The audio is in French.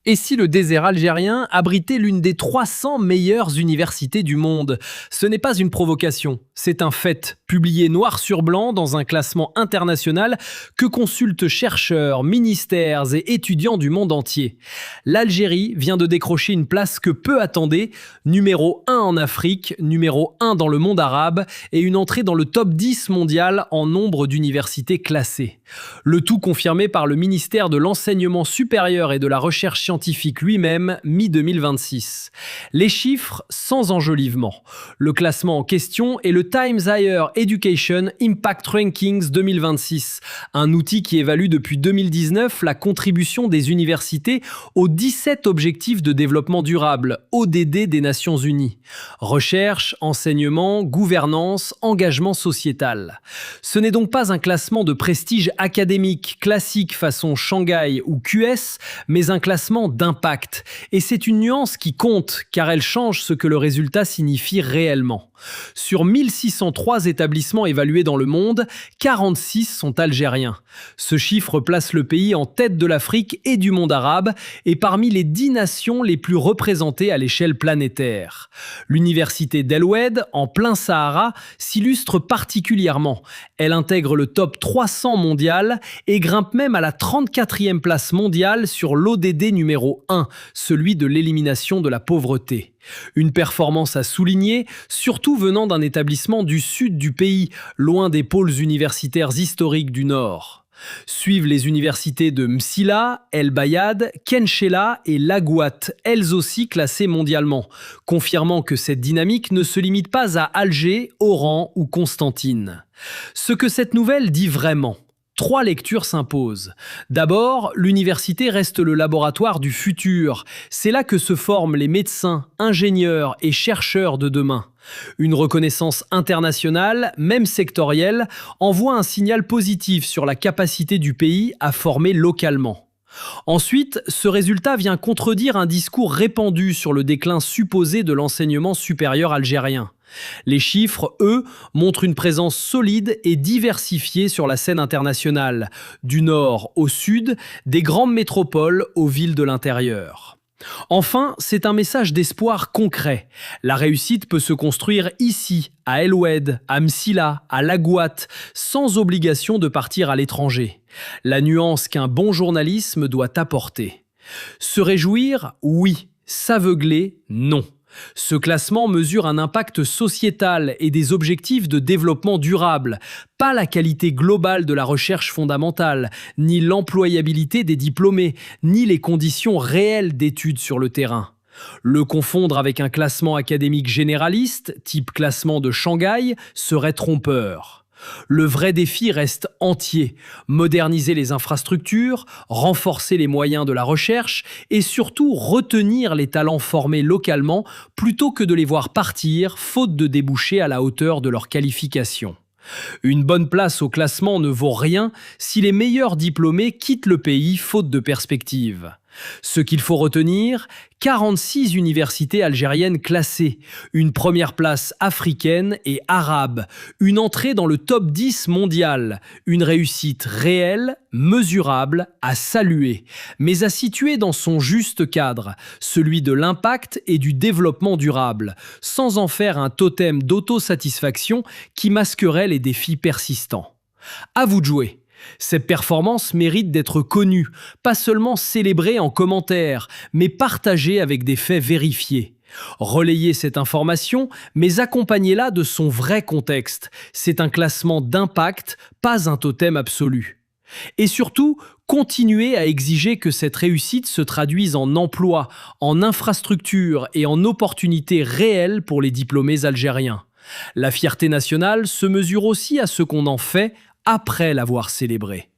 Et si le désert algérien abritait l'une des 300 meilleures universités du monde? Ce n'est pas une provocation, c'est un fait, publié noir sur blanc dans un classement international que consultent chercheurs, ministères et étudiants du monde entier. L'Algérie vient de décrocher une place que peu attendaient, numéro 1 en Afrique, numéro 1 dans le monde arabe et une entrée dans le top 10 mondial en nombre d'universités classées. Le tout confirmé par le ministère de l'Enseignement supérieur et de la Recherche scientifique lui-même, mi-2026. Les chiffres sans enjolivement. Le classement en question est le Times Higher Education Impact Rankings 2026, un outil qui évalue depuis 2019 la contribution des universités aux 17 objectifs de développement durable, ODD des Nations Unies. Recherche, enseignement, gouvernance, engagement sociétal. Ce n'est donc pas un classement de prestige académique classique façon Shanghai ou QS, mais un classement d'impact. Et c'est une nuance qui compte, car elle change ce que le résultat signifie réellement. Sur 1603 établissements évalués dans le monde, 46 sont algériens. Ce chiffre place le pays en tête de l'Afrique et du monde arabe, et parmi les 10 nations les plus représentées à l'échelle planétaire. L'université d'El-Oued, en plein Sahara, s'illustre particulièrement. Elle intègre le top 300 mondial et grimpe même à la 34e place mondiale sur l'ODD numéro 1, celui de l'élimination de la pauvreté. Une performance à souligner, surtout venant d'un établissement du sud du pays, loin des pôles universitaires historiques du nord. Suivent les universités de Msila, El Bayad, Kenchela et Lagouat, elles aussi classées mondialement, confirmant que cette dynamique ne se limite pas à Alger, Oran ou Constantine. Ce que cette nouvelle dit vraiment. 3 lectures s'imposent. D'abord, l'université reste le laboratoire du futur. C'est là que se forment les médecins, ingénieurs et chercheurs de demain. Une reconnaissance internationale, même sectorielle, envoie un signal positif sur la capacité du pays à former localement. Ensuite, ce résultat vient contredire un discours répandu sur le déclin supposé de l'enseignement supérieur algérien. Les chiffres, eux, montrent une présence solide et diversifiée sur la scène internationale, du nord au sud, des grandes métropoles aux villes de l'intérieur. Enfin, c'est un message d'espoir concret. La réussite peut se construire ici, à El-Oued, à Msila, à Lagouat, sans obligation de partir à l'étranger. La nuance qu'un bon journalisme doit apporter. Se réjouir, oui. S'aveugler, non. Ce classement mesure un impact sociétal et des objectifs de développement durable, pas la qualité globale de la recherche fondamentale, ni l'employabilité des diplômés, ni les conditions réelles d'études sur le terrain. Le confondre avec un classement académique généraliste, type classement de Shanghai, serait trompeur. Le vrai défi reste entier, moderniser les infrastructures, renforcer les moyens de la recherche et surtout retenir les talents formés localement plutôt que de les voir partir faute de débouchés à la hauteur de leur qualification. Une bonne place au classement ne vaut rien si les meilleurs diplômés quittent le pays faute de perspective. Ce qu'il faut retenir, 46 universités algériennes classées, une première place africaine et arabe, une entrée dans le top 10 mondial, une réussite réelle, mesurable, à saluer, mais à situer dans son juste cadre, celui de l'impact et du développement durable, sans en faire un totem d'autosatisfaction qui masquerait les défis persistants. À vous de jouer. Cette performance mérite d'être connue, pas seulement célébrée en commentaire, mais partagée avec des faits vérifiés. Relayez cette information, mais accompagnez-la de son vrai contexte. C'est un classement d'impact, pas un totem absolu. Et surtout, continuez à exiger que cette réussite se traduise en emploi, en infrastructures et en opportunités réelles pour les diplômés algériens. La fierté nationale se mesure aussi à ce qu'on en fait après l'avoir célébré.